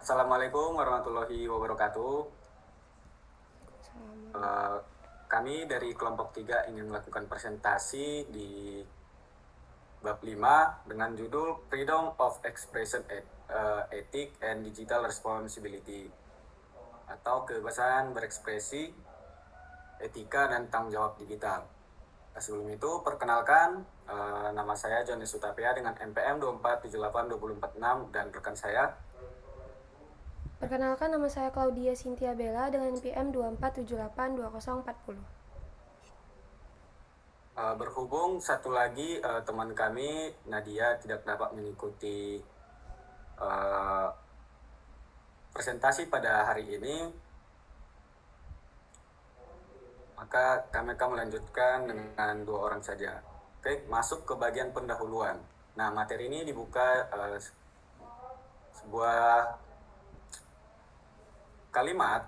Assalamualaikum warahmatullahi wabarakatuh. Eh, Kami dari kelompok 3 ingin melakukan presentasi di bab 5 dengan judul Freedom of Expression, Ethics and Digital Responsibility, atau kebebasan berekspresi, etika dan tanggung jawab digital. Sebelum itu, perkenalkan, nama saya Joni Sutapea dengan NPM 2478246 dan rekan saya. Perkenalkan, nama saya Claudia Cynthia Bella dengan NPM 24782040. Berhubung satu lagi teman kami, Nadia, tidak dapat mengikuti presentasi pada hari ini, maka kami akan melanjutkan dengan 2 orang saja. Oke, masuk ke bagian pendahuluan. Nah, materi ini dibuka sebuah kalimat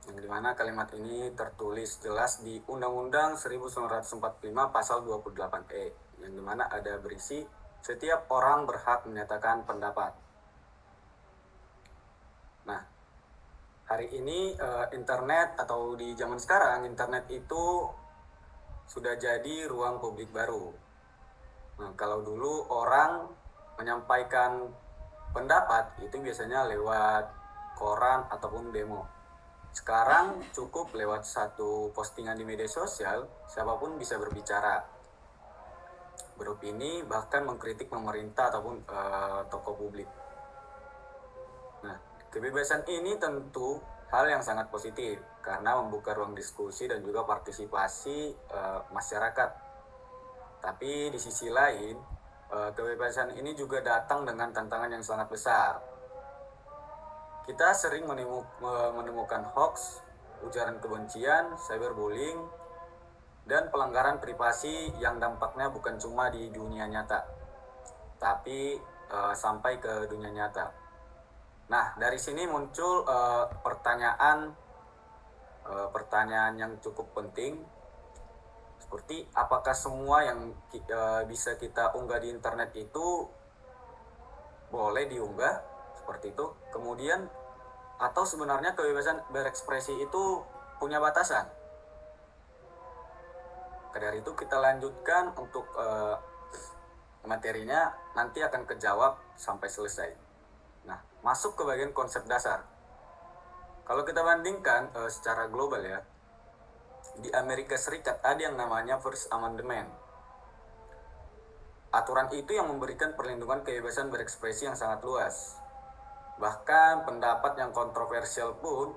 yang dimana kalimat ini tertulis jelas di Undang-Undang 1945 pasal 28E, yang dimana ada berisi setiap orang berhak menyatakan pendapat. Nah, hari ini internet, atau di zaman sekarang internet itu sudah jadi ruang publik baru. Nah, kalau dulu orang menyampaikan pendapat itu biasanya lewat koran ataupun demo. Sekarang cukup lewat satu postingan di media sosial, siapapun bisa berbicara, beropini, bahkan mengkritik pemerintah ataupun tokoh publik. Nah, kebebasan ini tentu hal yang sangat positif karena membuka ruang diskusi dan juga partisipasi masyarakat. Tapi di sisi lain, kebebasan ini juga datang dengan tantangan yang sangat besar. Kita sering menemukan hoax, ujaran kebencian, cyberbullying, dan pelanggaran privasi yang dampaknya bukan cuma di dunia nyata, tapi sampai ke dunia nyata. Nah, dari sini muncul pertanyaan yang cukup penting, seperti apakah semua yang bisa kita unggah di internet itu boleh diunggah, seperti itu. Kemudian, atau sebenarnya kebebasan berekspresi itu punya batasan. Dari itu kita lanjutkan untuk materinya, nanti akan kejawab sampai selesai. Nah, masuk ke bagian konsep dasar. Kalau kita bandingkan secara global ya, di Amerika Serikat ada yang namanya First Amendment. Aturan itu yang memberikan perlindungan kebebasan berekspresi yang sangat luas. Bahkan pendapat yang kontroversial pun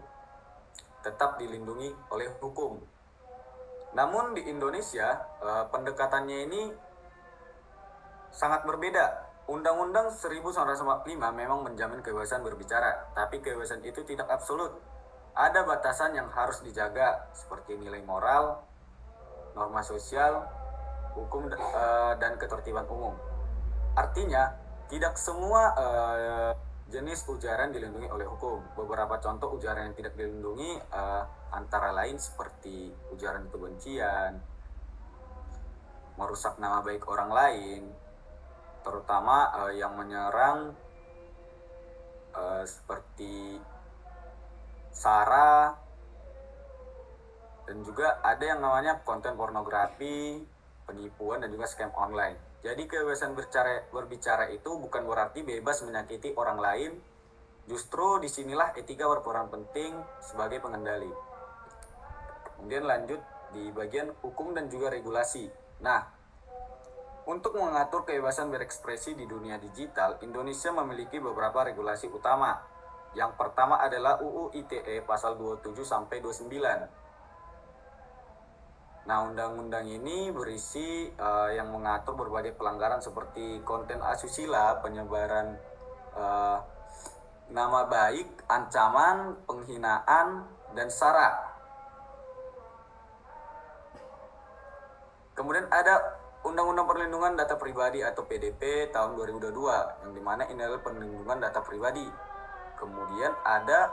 tetap dilindungi oleh hukum. Namun di Indonesia, pendekatannya ini sangat berbeda. Undang-Undang 1945 memang menjamin kebebasan berbicara, tapi kebebasan itu tidak absolut. Ada batasan yang harus dijaga, seperti nilai moral, norma sosial, hukum, dan ketertiban umum. Artinya, tidak semua jenis ujaran dilindungi oleh hukum. Beberapa contoh ujaran yang tidak dilindungi antara lain seperti ujaran kebencian, merusak nama baik orang lain, terutama yang menyerang seperti SARA, dan juga ada yang namanya konten pornografi, penipuan, dan juga scam online. Jadi kebebasan berbicara itu bukan berarti bebas menyakiti orang lain. Justru disinilah etika berperan penting sebagai pengendali. Kemudian lanjut di bagian hukum dan juga regulasi. Nah, untuk mengatur kebebasan berekspresi di dunia digital, Indonesia memiliki beberapa regulasi utama. Yang pertama adalah UU ITE pasal 27 sampai 29. Nah, undang-undang ini berisi yang mengatur berbagai pelanggaran seperti konten asusila, penyebaran nama baik, ancaman, penghinaan, dan sara. Kemudian ada Undang-Undang Perlindungan Data Pribadi atau PDP tahun 2022, yang dimana ini adalah perlindungan data pribadi. Kemudian ada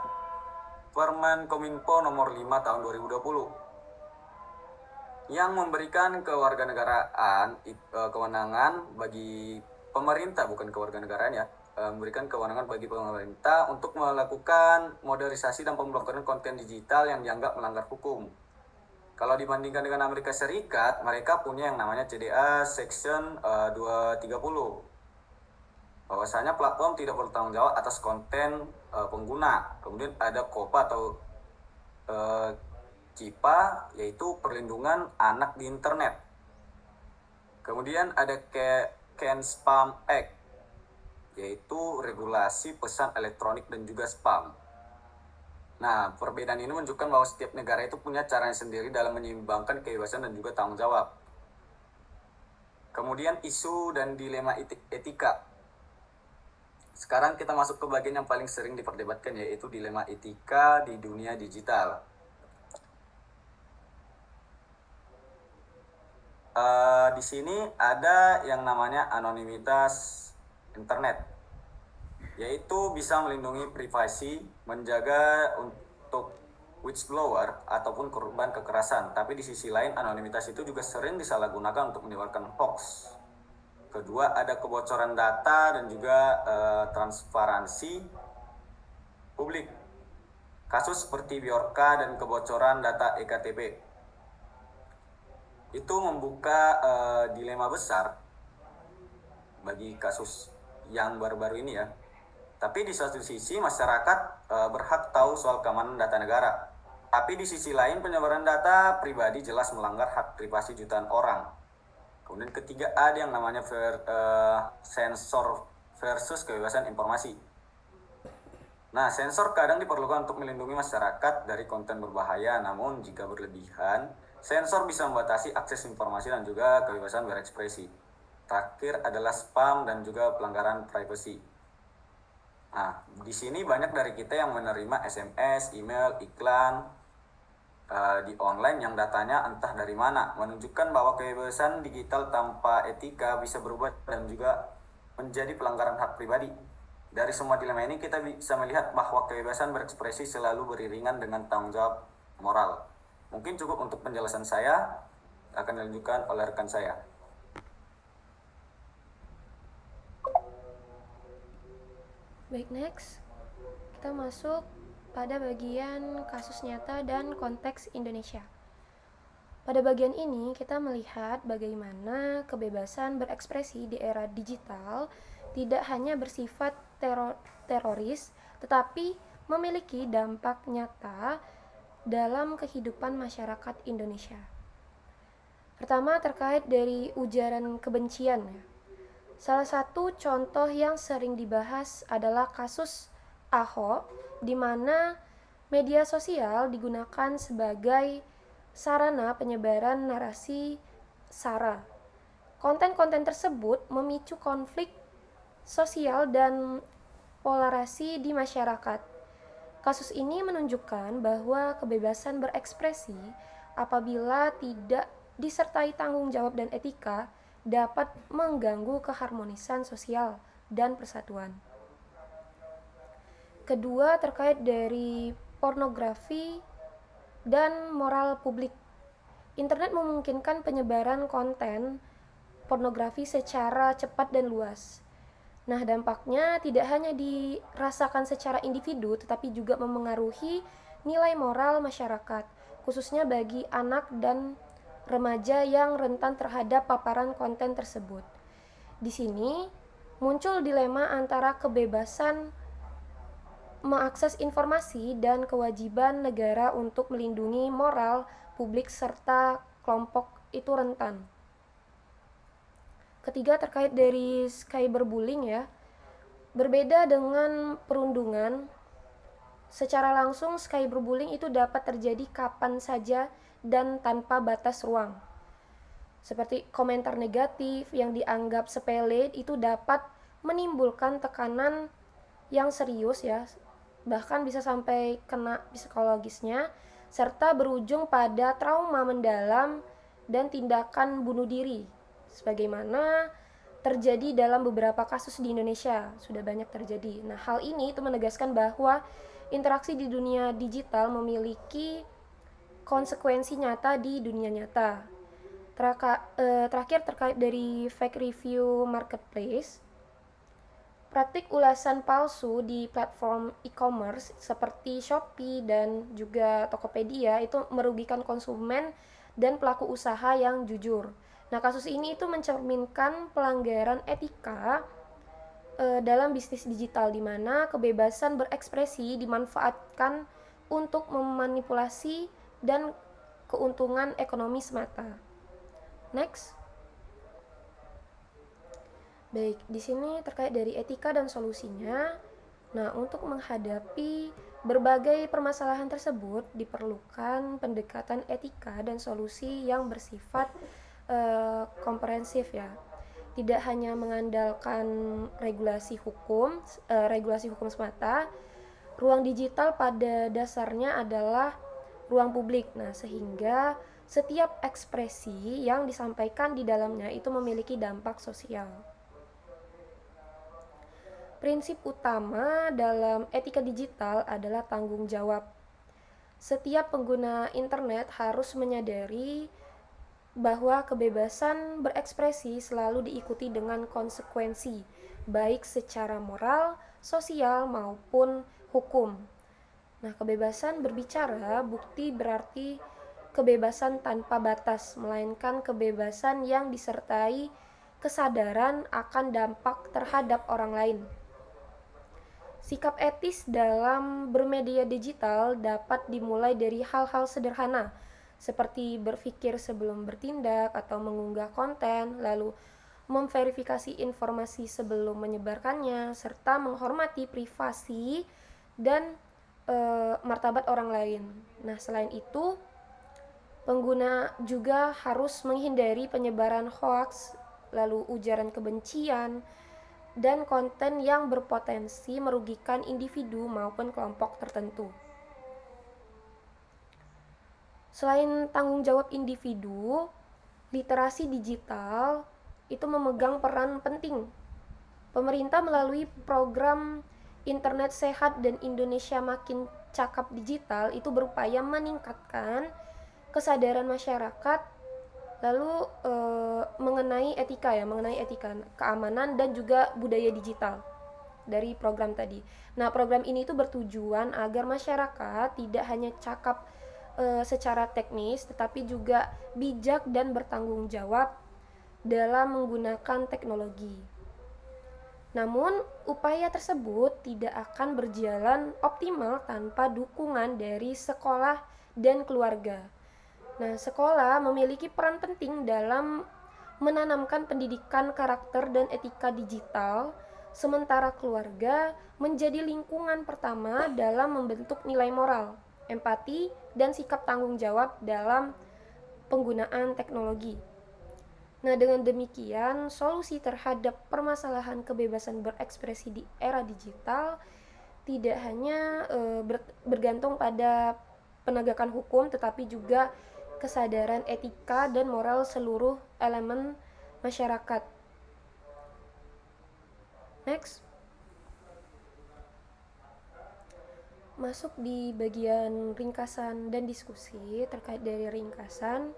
Permen Kominfo nomor 5 tahun 2020 yang memberikan kewarganegaraan kewenangan bagi pemerintah, bukan kewarganegaraan ya, memberikan kewenangan bagi pemerintah untuk melakukan modernisasi dan pemblokiran konten digital yang dianggap melanggar hukum. Kalau dibandingkan dengan Amerika Serikat, mereka punya yang namanya CDA Section 230. Bahwasanya platform tidak bertanggung jawab atas konten pengguna. Kemudian ada COPPA atau CIPA, yaitu perlindungan anak di internet. Kemudian ada Can Spam Act, yaitu regulasi pesan elektronik dan juga spam. Nah, perbedaan ini menunjukkan bahwa setiap negara itu punya caranya sendiri dalam menyeimbangkan kebebasan dan juga tanggung jawab. Kemudian isu dan dilema etika. Sekarang kita masuk ke bagian yang paling sering diperdebatkan, yaitu dilema etika di dunia digital. Di sini ada yang namanya anonimitas internet, yaitu bisa melindungi privasi, menjaga untuk whistleblower ataupun korban kekerasan. Tapi di sisi lain, anonimitas itu juga sering disalahgunakan untuk menyebarkan hoax. Kedua, ada kebocoran data dan juga transparansi publik. Kasus seperti Bjorka dan kebocoran data EKTP itu membuka dilema besar bagi kasus yang baru-baru ini ya. Tapi di satu sisi masyarakat berhak tahu soal keamanan data negara. Tapi di sisi lain penyebaran data pribadi jelas melanggar hak privasi jutaan orang. Kemudian ketiga, ada yang namanya sensor versus kebebasan informasi. Nah, sensor kadang diperlukan untuk melindungi masyarakat dari konten berbahaya, namun jika berlebihan, sensor bisa membatasi akses informasi dan juga kebebasan berekspresi. Terakhir adalah spam dan juga pelanggaran privasi. Nah, di sini banyak dari kita yang menerima SMS, email, iklan di online yang datanya entah dari mana, menunjukkan bahwa kebebasan digital tanpa etika bisa berubah dan juga menjadi pelanggaran hak pribadi. Dari semua dilema ini kita bisa melihat bahwa kebebasan berekspresi selalu beriringan dengan tanggung jawab moral. Mungkin cukup untuk penjelasan saya, akan dilanjutkan oleh rekan saya. Baik, next. Kita masuk pada bagian kasus nyata dan konteks Indonesia. Pada bagian ini kita melihat bagaimana kebebasan berekspresi di era digital tidak hanya bersifat teroris, tetapi memiliki dampak nyata dalam kehidupan masyarakat Indonesia. Pertama, terkait dari ujaran kebencian. Salah satu contoh yang sering dibahas adalah kasus Ahok, di mana media sosial digunakan sebagai sarana penyebaran narasi SARA. Konten-konten tersebut memicu konflik sosial dan polarisasi di masyarakat. Kasus ini menunjukkan bahwa kebebasan berekspresi apabila tidak disertai tanggung jawab dan etika dapat mengganggu keharmonisan sosial dan persatuan. Kedua, terkait dari pornografi dan moral publik. Internet memungkinkan penyebaran konten pornografi secara cepat dan luas. Nah, dampaknya tidak hanya dirasakan secara individu, tetapi juga memengaruhi nilai moral masyarakat, khususnya bagi anak dan remaja yang rentan terhadap paparan konten tersebut. Di sini muncul dilema antara kebebasan mengakses informasi dan kewajiban negara untuk melindungi moral publik serta kelompok itu rentan. Ketiga, terkait dari cyberbullying ya. Berbeda dengan perundungan, secara langsung cyberbullying itu dapat terjadi kapan saja dan tanpa batas ruang. Seperti komentar negatif yang dianggap sepele itu dapat menimbulkan tekanan yang serius ya, bahkan bisa sampai kena psikologisnya, serta berujung pada trauma mendalam dan tindakan bunuh diri, sebagaimana terjadi dalam beberapa kasus di Indonesia, sudah banyak terjadi. Nah, hal ini itu menegaskan bahwa interaksi di dunia digital memiliki konsekuensi nyata di dunia nyata. Terakhir terkait dari fake review marketplace. Praktik ulasan palsu di platform e-commerce seperti Shopee dan juga Tokopedia itu merugikan konsumen dan pelaku usaha yang jujur. Nah, kasus ini itu mencerminkan pelanggaran etika dalam bisnis digital di mana kebebasan berekspresi dimanfaatkan untuk memanipulasi dan keuntungan ekonomi semata. Next. Baik, di sini terkait dari etika dan solusinya. Nah, untuk menghadapi berbagai permasalahan tersebut diperlukan pendekatan etika dan solusi yang bersifat komprehensif ya. Tidak hanya mengandalkan regulasi hukum semata. Ruang digital pada dasarnya adalah ruang publik. Nah, sehingga setiap ekspresi yang disampaikan di dalamnya itu memiliki dampak sosial. Prinsip utama dalam etika digital adalah tanggung jawab. Setiap pengguna internet harus menyadari bahwa kebebasan berekspresi selalu diikuti dengan konsekuensi, baik secara moral, sosial, maupun hukum. Nah, kebebasan berbicara bukti berarti kebebasan tanpa batas, melainkan kebebasan yang disertai kesadaran akan dampak terhadap orang lain. Sikap etis dalam bermedia digital dapat dimulai dari hal-hal sederhana, seperti berpikir sebelum bertindak atau mengunggah konten, lalu memverifikasi informasi sebelum menyebarkannya, serta menghormati privasi dan martabat orang lain. Nah, selain itu, pengguna juga harus menghindari penyebaran hoaks, lalu ujaran kebencian, dan konten yang berpotensi merugikan individu maupun kelompok tertentu. Selain tanggung jawab individu, literasi digital itu memegang peran penting. Pemerintah melalui program Internet Sehat dan Indonesia Makin Cakap Digital itu berupaya meningkatkan kesadaran masyarakat lalu mengenai etika, keamanan dan juga budaya digital dari program tadi. Nah, program ini itu bertujuan agar masyarakat tidak hanya cakap secara teknis tetapi juga bijak dan bertanggung jawab dalam menggunakan teknologi. Namun, upaya tersebut tidak akan berjalan optimal tanpa dukungan dari sekolah dan keluarga. Nah, sekolah memiliki peran penting dalam menanamkan pendidikan karakter dan etika digital, sementara keluarga menjadi lingkungan pertama dalam membentuk nilai moral, empati, dan sikap tanggung jawab dalam penggunaan teknologi. Nah, dengan demikian, solusi terhadap permasalahan kebebasan berekspresi di era digital tidak hanya bergantung pada penegakan hukum, tetapi juga kesadaran etika dan moral seluruh elemen masyarakat. Next. Masuk di bagian ringkasan dan diskusi terkait dari ringkasan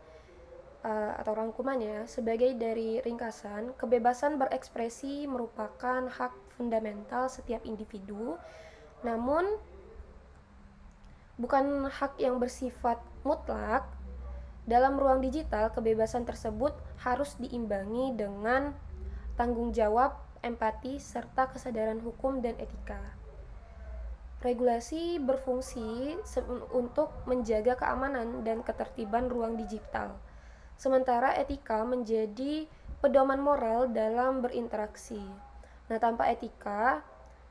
atau rangkuman ya. Sebagai dari ringkasan, kebebasan berekspresi merupakan hak fundamental setiap individu, namun bukan hak yang bersifat mutlak. Dalam ruang digital, kebebasan tersebut harus diimbangi dengan tanggung jawab, empati, serta kesadaran hukum dan etika. Regulasi berfungsi untuk menjaga keamanan dan ketertiban ruang digital, sementara etika menjadi pedoman moral dalam berinteraksi. Nah, tanpa etika,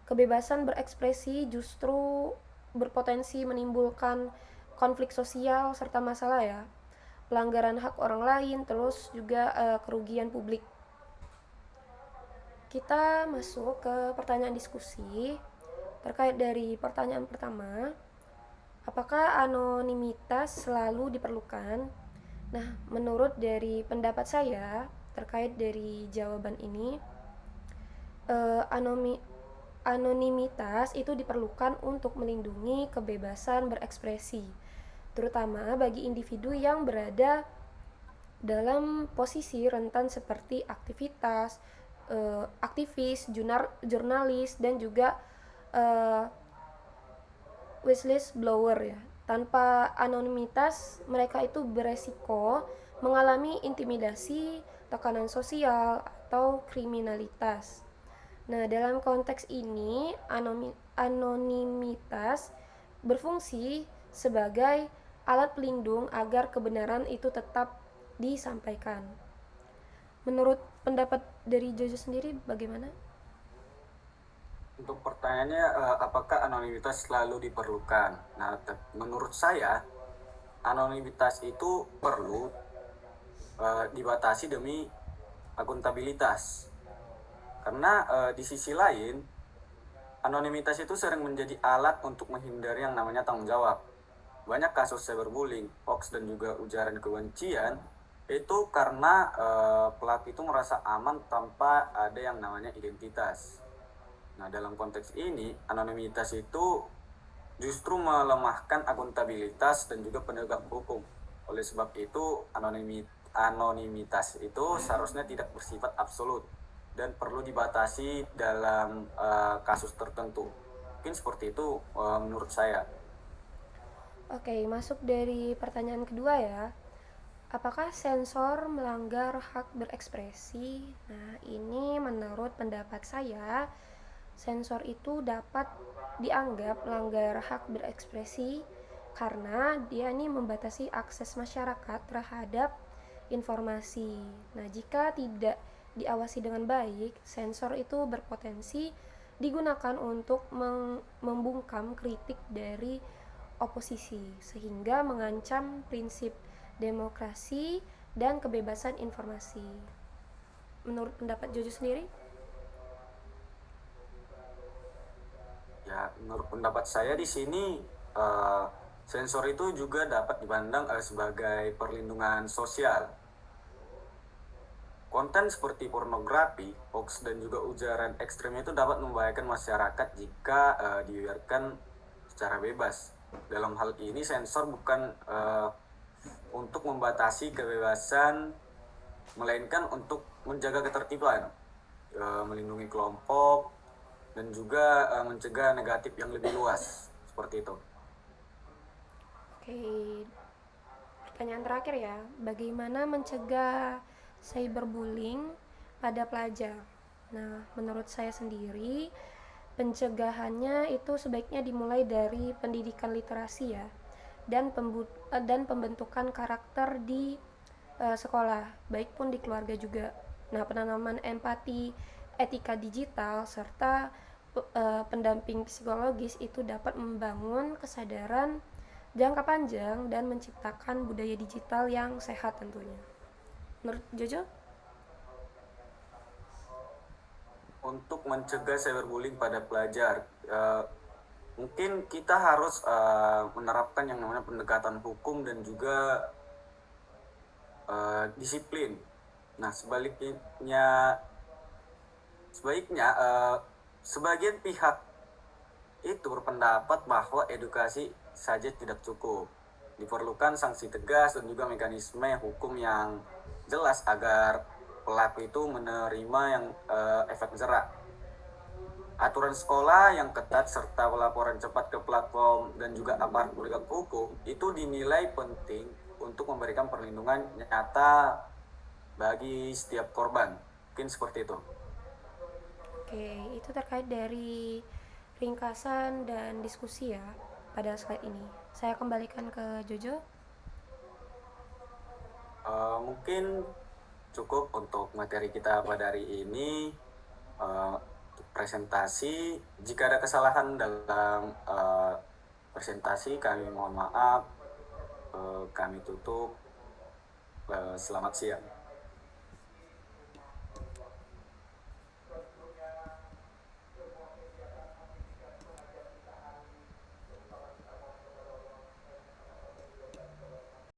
kebebasan berekspresi justru berpotensi menimbulkan konflik sosial serta masalah ya, pelanggaran hak orang lain, terus juga kerugian publik. Kita masuk ke pertanyaan diskusi terkait dari pertanyaan pertama, apakah anonimitas selalu diperlukan? Nah, menurut dari pendapat saya terkait dari jawaban ini, anonimitas itu diperlukan untuk melindungi kebebasan berekspresi, terutama bagi individu yang berada dalam posisi rentan seperti aktivitas, aktivis, jurnalis, dan juga eh, wishlist blower ya. Tanpa anonimitas, mereka itu beresiko mengalami intimidasi, tekanan sosial, atau kriminalitas. Nah, dalam konteks ini, anonimitas berfungsi sebagai alat pelindung agar kebenaran itu tetap disampaikan. Menurut pendapat dari Jojo sendiri bagaimana? Untuk pertanyaannya, apakah anonimitas selalu diperlukan? Nah, menurut saya, anonimitas itu perlu dibatasi demi akuntabilitas. Karena di sisi lain, anonimitas itu sering menjadi alat untuk menghindari yang namanya tanggung jawab. Banyak kasus cyberbullying, hoax, dan juga ujaran kebencian itu karena pelaku itu merasa aman tanpa ada yang namanya identitas. Nah, dalam konteks ini, anonimitas itu justru melemahkan akuntabilitas dan juga penegak hukum. Oleh sebab itu, anonimitas itu seharusnya tidak bersifat absolut dan perlu dibatasi dalam kasus tertentu. Mungkin seperti itu menurut saya. Oke, masuk dari pertanyaan kedua ya. Apakah sensor melanggar hak berekspresi? Nah, ini menurut pendapat saya, sensor itu dapat dianggap melanggar hak berekspresi karena dia ini membatasi akses masyarakat terhadap informasi. Nah, jika tidak diawasi dengan baik, sensor itu berpotensi digunakan untuk membungkam kritik dari oposisi sehingga mengancam prinsip demokrasi dan kebebasan informasi. Menurut pendapat Jojo sendiri? Ya, menurut pendapat saya di sini sensor itu juga dapat dipandang sebagai perlindungan sosial. Konten seperti pornografi, hoax, dan juga ujaran ekstrem itu dapat membahayakan masyarakat jika dibiarkan secara bebas. Dalam hal ini sensor bukan untuk membatasi kebebasan, melainkan untuk menjaga ketertiban, melindungi kelompok, dan juga mencegah negatif yang lebih luas. Seperti itu. Oke, pertanyaan terakhir ya. Bagaimana mencegah cyberbullying pada pelajar? Nah, menurut saya sendiri, pencegahannya itu sebaiknya dimulai dari pendidikan literasi ya, dan pembentukan karakter di sekolah, baik pun di keluarga juga. Nah, penanaman empati, etika digital, serta pendamping psikologis itu dapat membangun kesadaran jangka panjang dan menciptakan budaya digital yang sehat tentunya. Menurut Jojo? Untuk mencegah cyberbullying pada pelajar, mungkin kita harus menerapkan yang namanya pendekatan hukum dan juga disiplin. Nah, sebaiknya sebagian pihak itu berpendapat bahwa edukasi saja tidak cukup. Diperlukan sanksi tegas dan juga mekanisme hukum yang jelas agar pelaku itu menerima yang efek jerak. Aturan sekolah yang ketat serta pelaporan cepat ke platform dan juga aparat penegak hukum itu dinilai penting untuk memberikan perlindungan nyata bagi setiap korban. Mungkin seperti itu. Oke, itu terkait dari ringkasan dan diskusi ya pada slide ini. Saya kembalikan ke Jojo. Mungkin cukup untuk materi kita pada hari ini. Presentasi, jika ada kesalahan dalam presentasi kami mohon maaf. Kami tutup. Selamat siang.